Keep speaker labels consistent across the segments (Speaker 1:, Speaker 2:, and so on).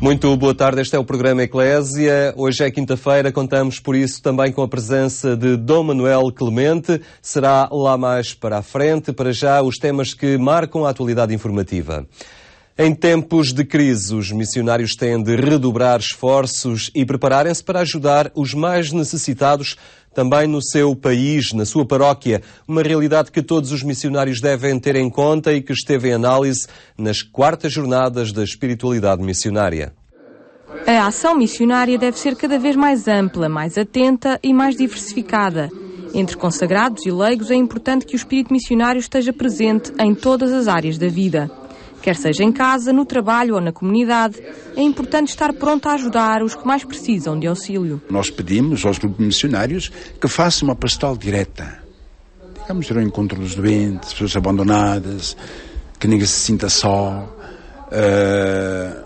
Speaker 1: Muito boa tarde, este é o programa Eclésia. Hoje é quinta-feira, contamos por isso também com a presença de Dom Manuel Clemente. Será lá mais para a frente, para já os temas que marcam a atualidade informativa. Em tempos de crise, os missionários têm de redobrar esforços e prepararem-se para ajudar os mais necessitados também no seu país, na sua paróquia. Uma realidade que todos os missionários devem ter em conta e que esteve em análise nas 4ª Jornadas da Espiritualidade Missionária.
Speaker 2: A ação missionária deve ser cada vez mais ampla, mais atenta e mais diversificada. Entre consagrados e leigos é importante que o espírito missionário esteja presente em todas as áreas da vida. Quer seja em casa, no trabalho ou na comunidade, é importante estar pronto a ajudar os que mais precisam de auxílio.
Speaker 3: Nós pedimos aos grupos missionários que façam uma pastoral direta. Digamos, ir ao encontro dos doentes, pessoas abandonadas, que ninguém se sinta só.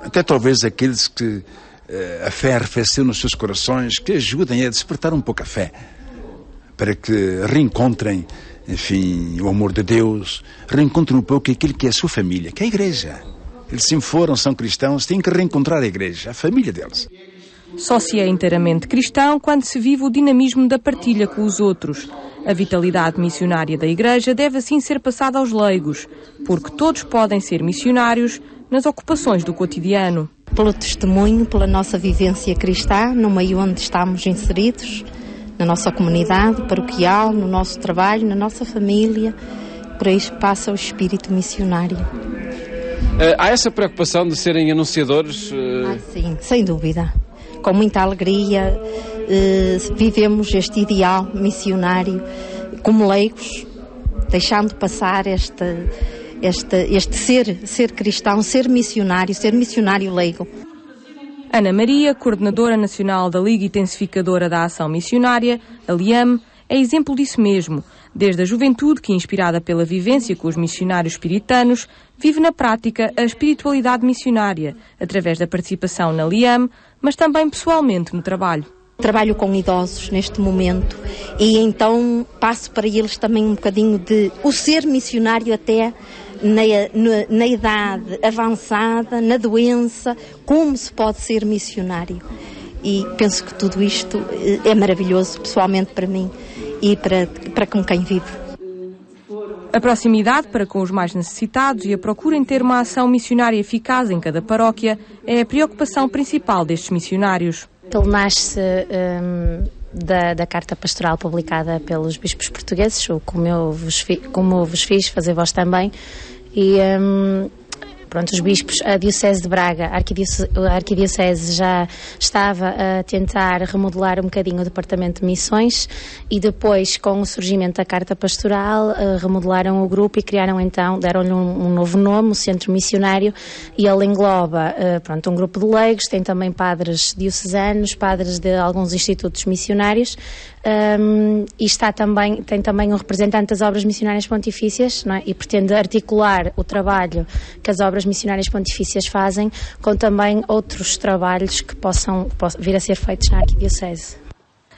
Speaker 3: Até talvez aqueles que a fé arrefeceu nos seus corações, que ajudem a despertar um pouco a fé, para que reencontrem, enfim, o amor de Deus, reencontrem um pouco aquilo que é a sua família, que é a igreja. Eles se foram, são cristãos, têm que reencontrar a igreja, a família deles.
Speaker 2: Só se é inteiramente cristão quando se vive o dinamismo da partilha com os outros. A vitalidade missionária da igreja deve assim ser passada aos leigos, porque todos podem ser missionários nas ocupações do cotidiano.
Speaker 4: Pelo testemunho, pela nossa vivência cristã, no meio onde estamos inseridos, na nossa comunidade paroquial, no nosso trabalho, na nossa família, por aí passa o espírito missionário.
Speaker 5: Há essa preocupação de serem anunciadores?
Speaker 4: Sim, sem dúvida. Com muita alegria, vivemos este ideal missionário como leigos, deixando passar este ser cristão, ser missionário leigo.
Speaker 2: Ana Maria, coordenadora nacional da Liga Intensificadora da Ação Missionária, a LIAM, é exemplo disso mesmo. Desde a juventude, que, inspirada pela vivência com os missionários espiritanos, vive na prática a espiritualidade missionária, através da participação na LIAM, mas também pessoalmente no trabalho.
Speaker 4: Trabalho com idosos neste momento e então passo para eles também um bocadinho de o ser missionário até na idade avançada, na doença, como se pode ser missionário. E penso que tudo isto é maravilhoso, pessoalmente para mim e para com quem vive.
Speaker 2: A proximidade para com os mais necessitados e a procura em ter uma ação missionária eficaz em cada paróquia é a preocupação principal destes missionários.
Speaker 6: Ele nasce da carta pastoral publicada pelos bispos portugueses, como eu vos fiz, fazer vós também, e pronto, os bispos, a Diocese de Braga, a Arquidiocese já estava a tentar remodelar um bocadinho o Departamento de Missões e depois, com o surgimento da Carta Pastoral, remodelaram o grupo e criaram então, deram-lhe um novo nome, o Centro Missionário, e ele engloba um grupo de leigos, tem também padres diocesanos, padres de alguns institutos missionários, e tem também um representante das obras missionárias pontifícias, não é? E pretende articular o trabalho que as obras missionárias pontifícias fazem com também outros trabalhos que possam vir a ser feitos na Arquidiocese.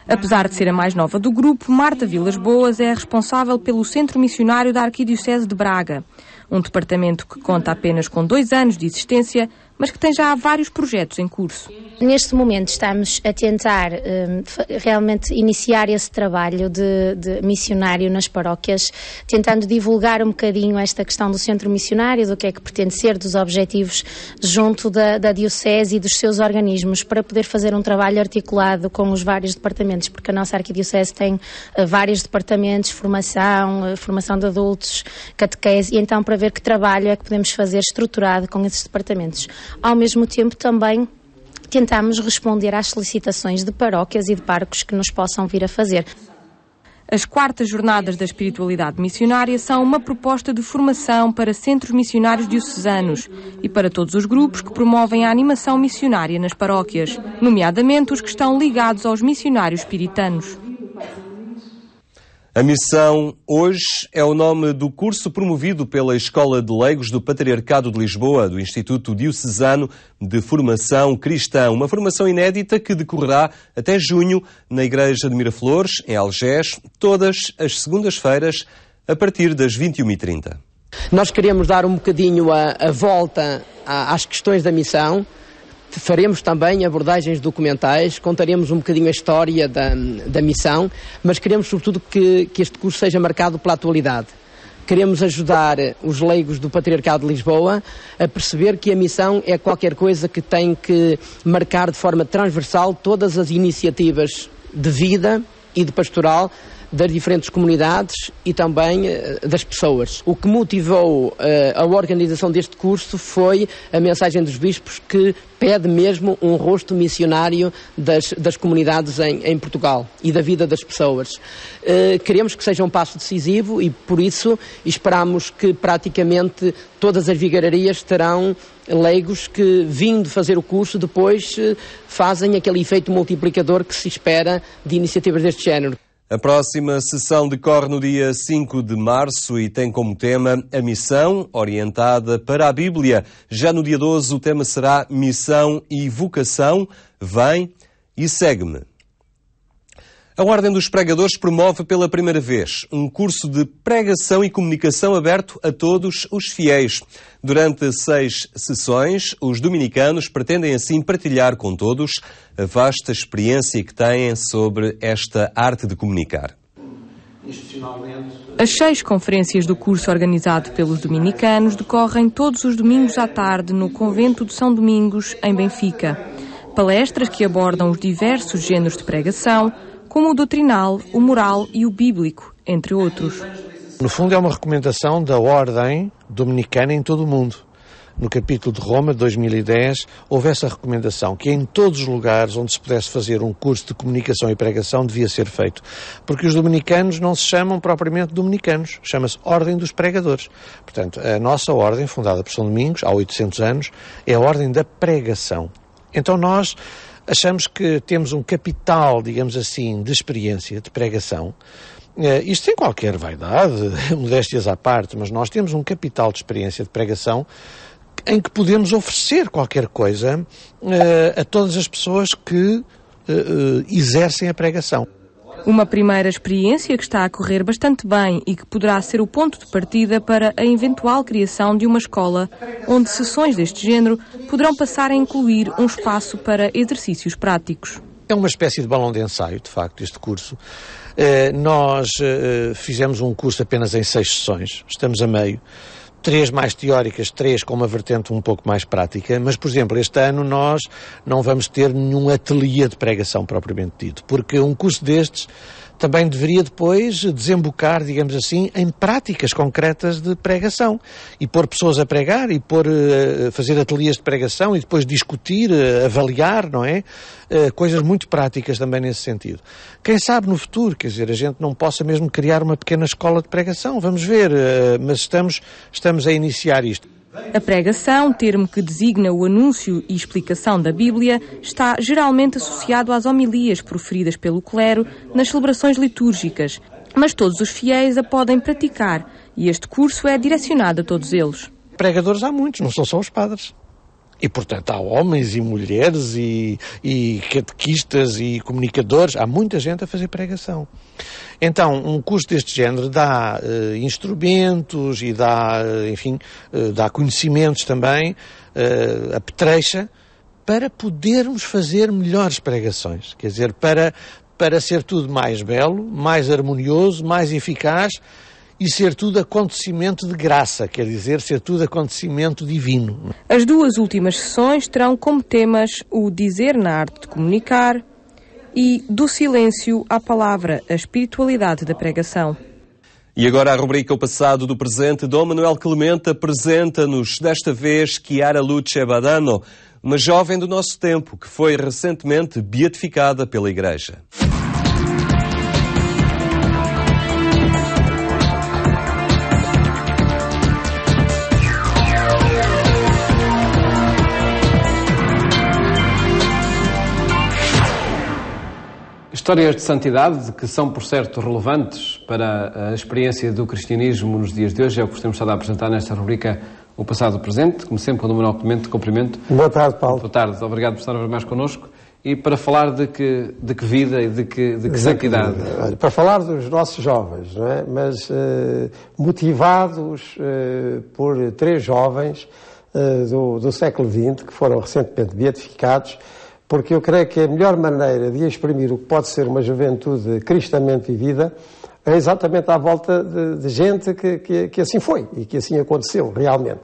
Speaker 2: Apesar de ser a mais nova do grupo, Marta Vilas Boas é a responsável pelo Centro Missionário da Arquidiocese de Braga, um departamento que conta apenas com 2 anos de existência, mas que tem já vários projetos em curso.
Speaker 6: Neste momento estamos a tentar realmente iniciar esse trabalho de missionário nas paróquias, tentando divulgar um bocadinho esta questão do centro missionário, do que é que pretende ser, dos objetivos junto da Diocese e dos seus organismos, para poder fazer um trabalho articulado com os vários departamentos, porque a nossa Arquidiocese tem vários departamentos, formação de adultos, catequese, e então para ver que trabalho é que podemos fazer estruturado com esses departamentos. Ao mesmo tempo também tentamos responder às solicitações de paróquias e de párocos que nos possam vir a fazer.
Speaker 2: As 4ª Jornadas da Espiritualidade Missionária são uma proposta de formação para centros missionários diocesanos e para todos os grupos que promovem a animação missionária nas paróquias, nomeadamente os que estão ligados aos missionários espiritanos.
Speaker 1: A missão hoje é o nome do curso promovido pela Escola de Leigos do Patriarcado de Lisboa, do Instituto Diocesano de Formação Cristã. Uma formação inédita que decorrerá até junho na Igreja de Miraflores, em Algés, todas as segundas-feiras, a partir das 21h30.
Speaker 7: Nós queremos dar um bocadinho a volta às questões da missão, Faremos também abordagens documentais, contaremos um bocadinho a história da missão, mas queremos sobretudo que este curso seja marcado pela atualidade. Queremos ajudar os leigos do Patriarcado de Lisboa a perceber que a missão é qualquer coisa que tem que marcar de forma transversal todas as iniciativas de vida e de pastoral das diferentes comunidades e também das pessoas. O que motivou a organização deste curso foi a mensagem dos bispos que pede mesmo um rosto missionário das comunidades em Portugal e da vida das pessoas. Queremos que seja um passo decisivo e por isso esperamos que praticamente todas as vigararias terão leigos que, vindo fazer o curso, depois fazem aquele efeito multiplicador que se espera de iniciativas deste género.
Speaker 1: A próxima sessão decorre no dia 5 de março e tem como tema a missão orientada para a Bíblia. Já no dia 12 o tema será Missão e Vocação. Vem e segue-me. A Ordem dos Pregadores promove pela primeira vez um curso de pregação e comunicação aberto a todos os fiéis. Durante 6 sessões, os dominicanos pretendem assim partilhar com todos a vasta experiência que têm sobre esta arte de comunicar.
Speaker 2: As 6 conferências do curso organizado pelos dominicanos decorrem todos os domingos à tarde no Convento de São Domingos, em Benfica. Palestras que abordam os diversos géneros de pregação, como o doutrinal, o moral e o bíblico, entre outros.
Speaker 8: No fundo é uma recomendação da Ordem Dominicana em todo o mundo. No capítulo de Roma, de 2010, houve essa recomendação, que em todos os lugares onde se pudesse fazer um curso de comunicação e pregação devia ser feito. Porque os dominicanos não se chamam propriamente dominicanos, chama-se Ordem dos Pregadores. Portanto, a nossa ordem, fundada por São Domingos, há 800 anos, é a Ordem da Pregação. Então nós achamos que temos um capital, digamos assim, de experiência, de pregação. Isto sem qualquer vaidade, modéstias à parte, mas nós temos um capital de experiência de pregação em que podemos oferecer qualquer coisa a todas as pessoas que exercem a pregação.
Speaker 2: Uma primeira experiência que está a correr bastante bem e que poderá ser o ponto de partida para a eventual criação de uma escola onde sessões deste género poderão passar a incluir um espaço para exercícios práticos.
Speaker 8: É uma espécie de balão de ensaio, de facto, este curso. Nós fizemos um curso apenas em 6 sessões, estamos a meio. 3 mais teóricas, 3 com uma vertente um pouco mais prática, mas, por exemplo, este ano nós não vamos ter nenhum ateliê de pregação propriamente dito, porque um curso destes também deveria depois desembocar, digamos assim, em práticas concretas de pregação e pôr pessoas a pregar e fazer ateliês de pregação e depois discutir, avaliar, não é? Coisas muito práticas também nesse sentido. Quem sabe no futuro, quer dizer, a gente não possa mesmo criar uma pequena escola de pregação, vamos ver, mas estamos a iniciar isto.
Speaker 2: A pregação, termo que designa o anúncio e explicação da Bíblia, está geralmente associado às homilias proferidas pelo clero nas celebrações litúrgicas, mas todos os fiéis a podem praticar e este curso é direcionado a todos eles.
Speaker 8: Pregadores há muitos, não são só os padres. E, portanto, há homens e mulheres e catequistas e comunicadores, há muita gente a fazer pregação. Então, um curso deste género dá instrumentos e dá, enfim, dá conhecimentos também, apetrecha, para podermos fazer melhores pregações. Quer dizer, para ser tudo mais belo, mais harmonioso, mais eficaz e ser tudo acontecimento de graça, quer dizer, ser tudo acontecimento divino.
Speaker 2: As 2 últimas sessões terão como temas o dizer na arte de comunicar e do silêncio à palavra, a espiritualidade da pregação.
Speaker 1: E agora a rubrica O Passado do Presente. Dom Manuel Clemente apresenta-nos desta vez Chiara Luce Badano, uma jovem do nosso tempo que foi recentemente beatificada pela Igreja.
Speaker 5: Histórias de santidade que são, por certo, relevantes para a experiência do cristianismo nos dias de hoje. É o que temos estado a apresentar nesta rubrica O Passado e o Presente. Como sempre, com o Dom Manuel Clemente, cumprimento.
Speaker 9: Boa tarde, Paulo.
Speaker 5: Boa tarde, obrigado por estar a ver mais connosco. E para falar de que vida e de que santidade?
Speaker 9: Olha, para falar dos nossos jovens, não é? Mas motivados por 3 jovens do século XX, que foram recentemente beatificados, porque eu creio que a melhor maneira de exprimir o que pode ser uma juventude cristamente vivida é exatamente à volta de gente que assim foi e que assim aconteceu realmente.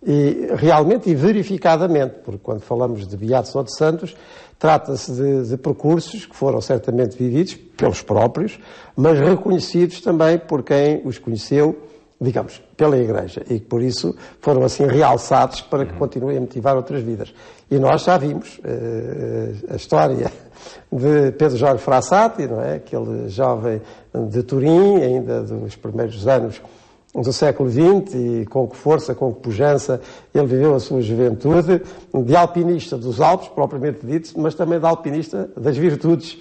Speaker 9: E realmente e verificadamente, porque quando falamos de beatos ou de santos, trata-se de percursos que foram certamente vividos pelos próprios, mas reconhecidos também por quem os conheceu, digamos, pela Igreja, e que por isso foram assim realçados para que continuem a motivar outras vidas. E nós já vimos a história de Pedro Jorge Frassati, não é? Aquele jovem de Turim, ainda dos primeiros anos do século XX, e com que força, com que pujança ele viveu a sua juventude, de alpinista dos Alpes, propriamente dito, mas também de alpinista das virtudes,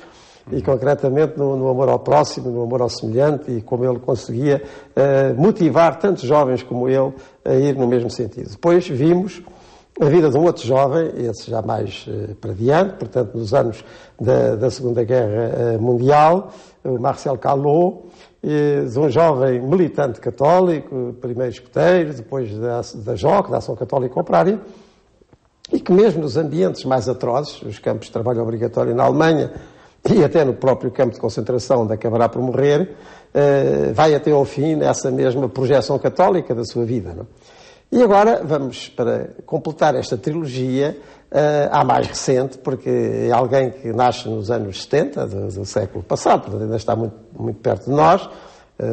Speaker 9: e concretamente no amor ao próximo, no amor ao semelhante, e como ele conseguia motivar tantos jovens como ele a ir no mesmo sentido. Depois vimos a vida de um outro jovem, esse já mais para diante, portanto nos anos da Segunda Guerra Mundial, o Marcel Callot, de um jovem militante católico, primeiro escoteiro, depois da JOC, da Ação Católica Operária, e que mesmo nos ambientes mais atrozes, os campos de trabalho obrigatório na Alemanha, e até no próprio campo de concentração onde acabará por morrer, vai até ao fim nessa mesma projeção católica da sua vida. Não? E agora vamos, para completar esta trilogia, à mais recente, porque é alguém que nasce nos anos 70 do século passado, portanto ainda está muito, muito perto de nós,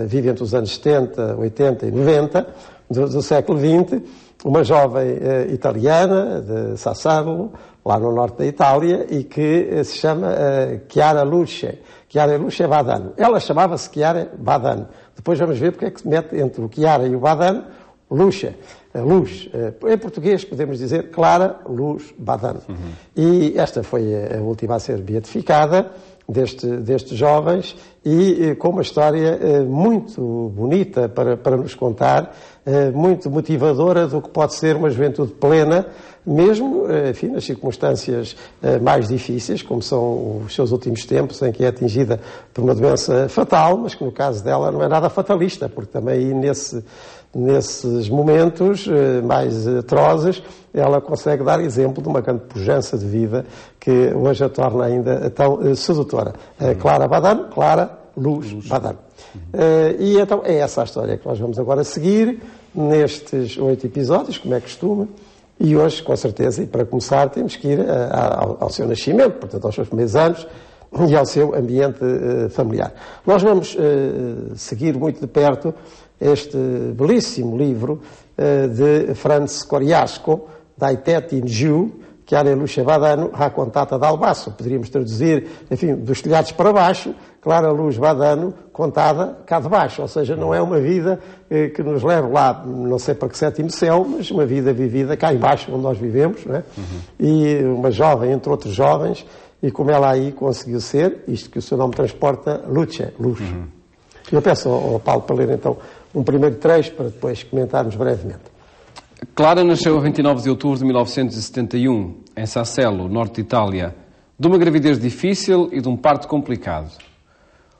Speaker 9: vive entre os anos 70, 80 e 90 do século XX, uma jovem italiana de Sassarolo, lá no norte da Itália, e que se chama Chiara Luce Badano. Ela chamava-se Chiara Badano. Depois vamos ver porque é que se mete entre o Chiara e o Badano, Luce, luz. Em português podemos dizer Clara Luz Badano. E esta foi a última a ser beatificada destes jovens, e com uma história muito bonita para nos contar, muito motivadora do que pode ser uma juventude plena, mesmo, enfim, nas circunstâncias mais difíceis, como são os seus últimos tempos, em que é atingida por uma doença fatal, mas que no caso dela não é nada fatalista, porque também aí nesses momentos mais atrozes, ela consegue dar exemplo de uma grande pujança de vida que hoje a torna ainda tão sedutora. Clara Badano, Clara Luz Badano. E então é essa a história que nós vamos agora seguir nestes 8 episódios, como é costume, e hoje, com certeza, e para começar, temos que ir ao seu nascimento, portanto, aos seus primeiros anos, e ao seu ambiente familiar. Nós vamos seguir muito de perto este belíssimo livro de Franz Koriasko, Dai Tetti in Giù, Chiara Luce Badano, raccontata dal basso. Poderíamos traduzir, enfim, dos telhados para baixo, Clara Luz Badano, contada cá de baixo. Ou seja, não é uma vida que nos leva lá, não sei para que sétimo céu, mas uma vida vivida cá embaixo, onde nós vivemos, não é? E uma jovem, entre outros jovens, e como ela aí conseguiu ser, isto que o seu nome transporta, Luce, luz. Eu peço ao Paulo para ler então um primeiro trecho para depois comentarmos brevemente.
Speaker 5: Clara nasceu a 29 de outubro de 1971, em Sassello, norte de Itália, de uma gravidez difícil e de um parto complicado.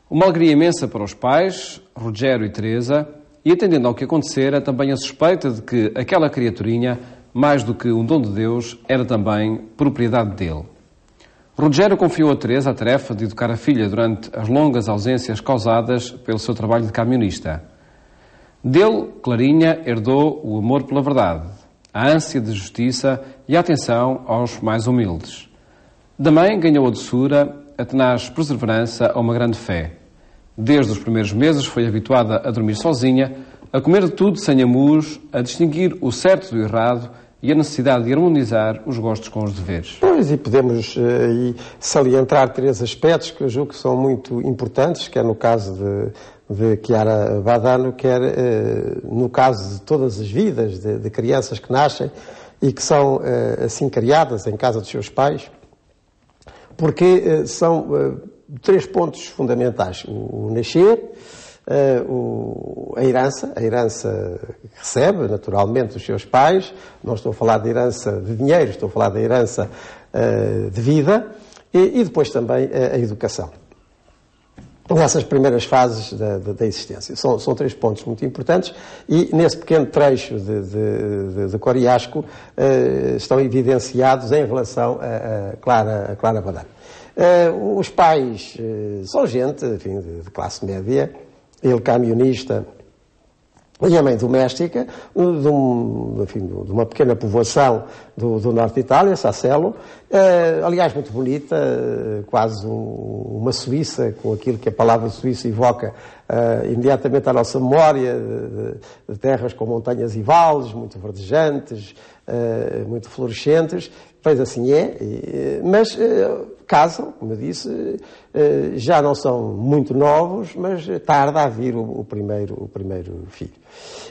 Speaker 5: Uma alegria imensa para os pais, Rogério e Teresa, e atendendo ao que acontecera, também a suspeita de que aquela criaturinha, mais do que um dom de Deus, era também propriedade dele. Rogério confiou a Teresa a tarefa de educar a filha durante as longas ausências causadas pelo seu trabalho de camionista. Dele, Clarinha herdou o amor pela verdade, a ânsia de justiça e a atenção aos mais humildes. Da mãe ganhou a doçura, a tenaz perseverança a uma grande fé. Desde os primeiros meses foi habituada a dormir sozinha, a comer de tudo sem amuros, a distinguir o certo do errado e a necessidade de harmonizar os gostos com os deveres.
Speaker 9: Pois, e podemos salientar 3 aspectos que eu julgo que são muito importantes, quer no caso de Chiara Badano, quer no caso de todas as vidas de crianças que nascem e que são assim criadas em casa dos seus pais, porque são 3 pontos fundamentais: o nascer, a herança que recebe naturalmente dos seus pais, não estou a falar de herança de dinheiro, estou a falar da herança de vida, e depois também a educação. nessas primeiras fases da existência. São 3 pontos muito importantes e nesse pequeno trecho de Coriasco estão evidenciados em relação a Clara Badano. Os pais são gente, enfim, de classe média, ele camionista e a mãe doméstica de uma pequena povoação do norte de Itália, Sassello, aliás muito bonita, quase uma Suíça, com aquilo que a palavra Suíça evoca imediatamente à nossa memória, de terras com montanhas e vales, muito verdejantes, muito florescentes, pois assim mas casam, como eu disse, já não são muito novos, mas tarda a vir o primeiro filho.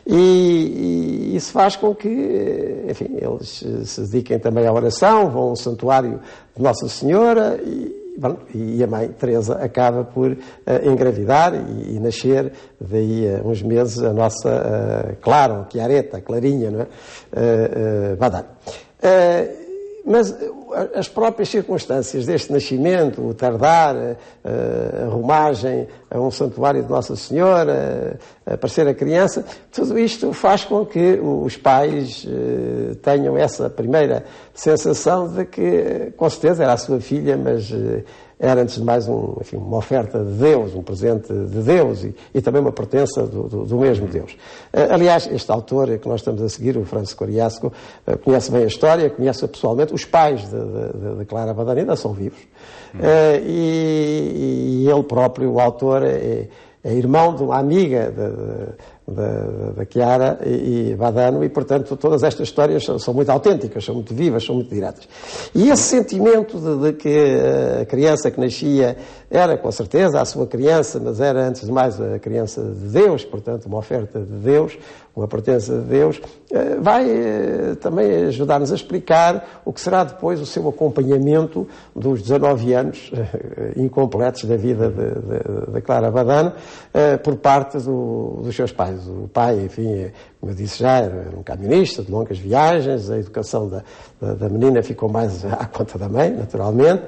Speaker 9: E isso faz com que, enfim, eles se dediquem também à oração, vão ao santuário de Nossa Senhora e a mãe, Teresa, acaba por engravidar e nascer daí a uns meses a nossa Clarinha, não é? Badano. Mas as próprias circunstâncias deste nascimento, o tardar, a romagem a um santuário de Nossa Senhora, aparecer a criança, tudo isto faz com que os pais tenham essa primeira sensação de que, com certeza, era a sua filha, mas era, antes de mais, uma oferta de Deus, um presente de Deus e também uma pertença do mesmo Deus. Aliás, este autor que nós estamos a seguir, o Franz Coriasco, conhece bem a história, conhece pessoalmente. Os pais de Clara Badano ainda são vivos. E ele próprio, o autor, é irmão de uma amiga da Chiara e Badano, e portanto todas estas histórias são muito autênticas, são muito vivas, são muito diretas. E esse sentimento de que a criança que nascia era com certeza a sua criança, mas era antes de mais a criança de Deus, portanto uma oferta de Deus, uma pertença de Deus, vai também ajudar-nos a explicar o que será depois o seu acompanhamento dos 19 anos incompletos da vida de Clara Badano por parte dos seus pais. O pai, enfim, como eu disse já, era um camionista de longas viagens, a educação da menina ficou mais à conta da mãe, naturalmente,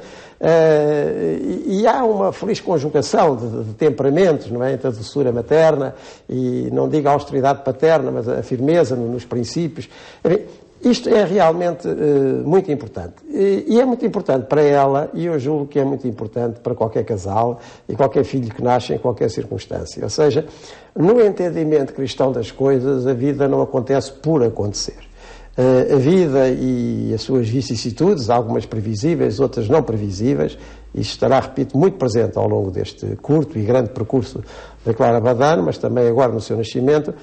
Speaker 9: e há uma feliz conjugação de temperamentos, não é? Entre a doçura materna e, não digo a austeridade paterna, mas a firmeza nos princípios. Enfim, isto é realmente muito importante. E é muito importante para ela, e eu julgo que é muito importante para qualquer casal e qualquer filho que nasce em qualquer circunstância. Ou seja, no entendimento cristão das coisas, a vida não acontece por acontecer. A vida e as suas vicissitudes, algumas previsíveis, outras não previsíveis, isto estará, repito, muito presente ao longo deste curto e grande percurso da Clara Badano, mas também agora no seu nascimento,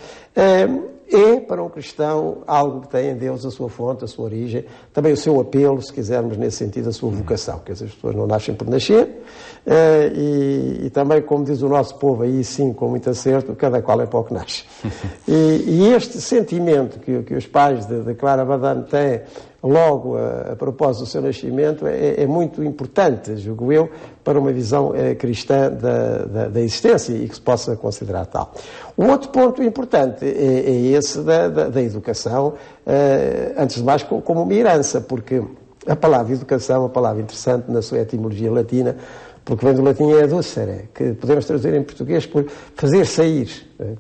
Speaker 9: é para um cristão algo que tem em Deus a sua fonte, a sua origem, também o seu apelo, se quisermos, nesse sentido, a sua vocação, que as pessoas não nascem por nascer, e também, como diz o nosso povo, aí sim, com muito acerto, cada qual é para o que nasce. E este sentimento que os pais de Clara Badano têm logo a propósito do seu nascimento é muito importante, julgo eu, para uma visão cristã da existência e que se possa considerar tal. O outro ponto importante é esse da educação, antes de mais como uma herança, porque a palavra educação é uma palavra interessante na sua etimologia latina, porque vem do latim educere, que podemos traduzir em português por fazer sair,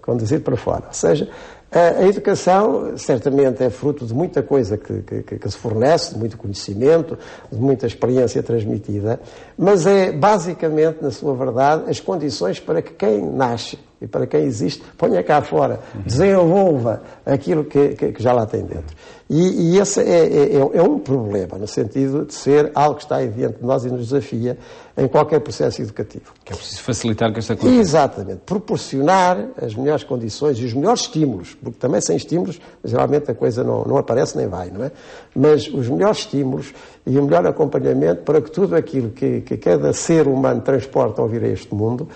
Speaker 9: conduzir para fora. Ou seja, a educação certamente é fruto de muita coisa que se fornece, de muito conhecimento, de muita experiência transmitida, mas é basicamente, na sua verdade, as condições para que quem nasce e para quem existe ponha cá fora, desenvolva aquilo que já lá tem dentro. E esse é um problema, no sentido de ser algo que está aí diante de nós e nos desafia em qualquer processo educativo.
Speaker 5: Que é preciso facilitar que esta coisa...
Speaker 9: Exatamente. Proporcionar as melhores condições e os melhores estímulos, porque também sem estímulos, geralmente a coisa não aparece nem vai, não é? Mas os melhores estímulos e o melhor acompanhamento para que tudo aquilo que cada ser humano transporta ao vir a este mundo,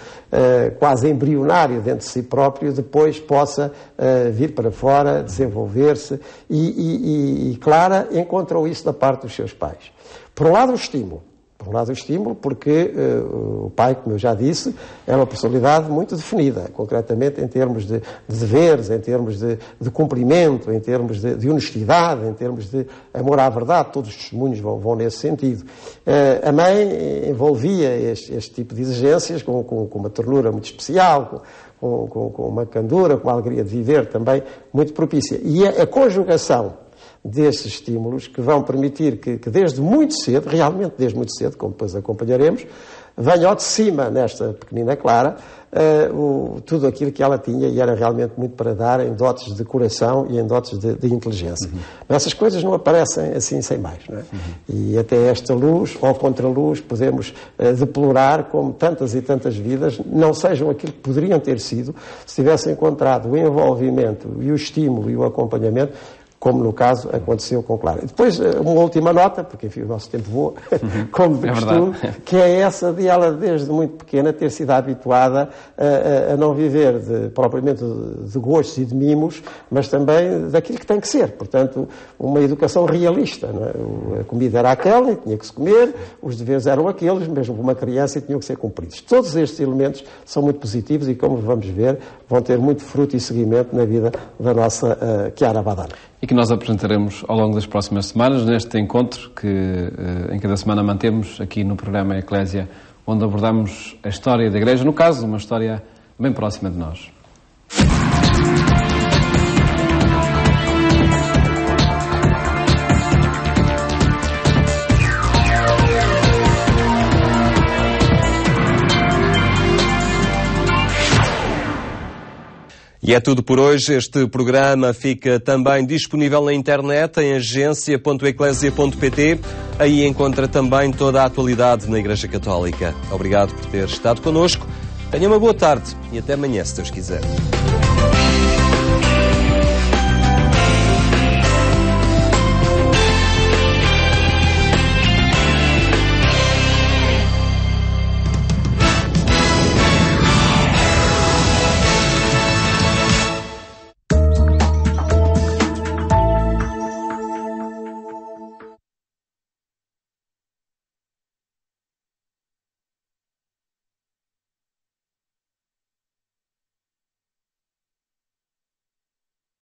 Speaker 9: quase embrionário dentro de si próprio, depois possa vir para fora, desenvolver-se e Clara encontrou isso da parte dos seus pais. Por um lado o estímulo, Por um lado, o estímulo, porque o pai, como eu já disse, é uma personalidade muito definida, concretamente em termos de deveres, em termos de cumprimento, em termos de honestidade, em termos de amor à verdade. Todos os testemunhos vão nesse sentido. A mãe envolvia este tipo de exigências com uma ternura muito especial, com uma candura, com uma alegria de viver também muito propícia. E a conjugação desses estímulos que vão permitir que desde muito cedo, realmente desde muito cedo, como depois acompanharemos, venha ao de cima, nesta pequenina Clara, tudo aquilo que ela tinha e era realmente muito para dar em dotes de coração e em dotes de inteligência. Mas essas coisas não aparecem assim sem mais, não é? E até esta luz, ou contra-luz, podemos deplorar como tantas e tantas vidas não sejam aquilo que poderiam ter sido se tivessem encontrado o envolvimento e o estímulo e o acompanhamento, como no caso aconteceu com Clara. E depois, uma última nota, porque enfim o nosso tempo voa, como de costume, que é essa de ela, desde muito pequena, ter sido habituada a não viver propriamente de gostos e de mimos, mas também daquilo que tem que ser. Portanto, uma educação realista. Não é? A comida era aquela e tinha que se comer, os deveres eram aqueles, mesmo uma criança, e tinham que ser cumpridos. Todos estes elementos são muito positivos e, como vamos ver, vão ter muito fruto e seguimento na vida da nossa Chiara Badano.
Speaker 5: E que nós apresentaremos ao longo das próximas semanas, neste encontro que em cada semana mantemos aqui no programa Eclésia, onde abordamos a história da Igreja, no caso, uma história bem próxima de nós.
Speaker 1: E é tudo por hoje. Este programa fica também disponível na internet em agência.eclesia.pt. Aí encontra também toda a atualidade na Igreja Católica. Obrigado por ter estado connosco. Tenha uma boa tarde e até amanhã, se Deus quiser.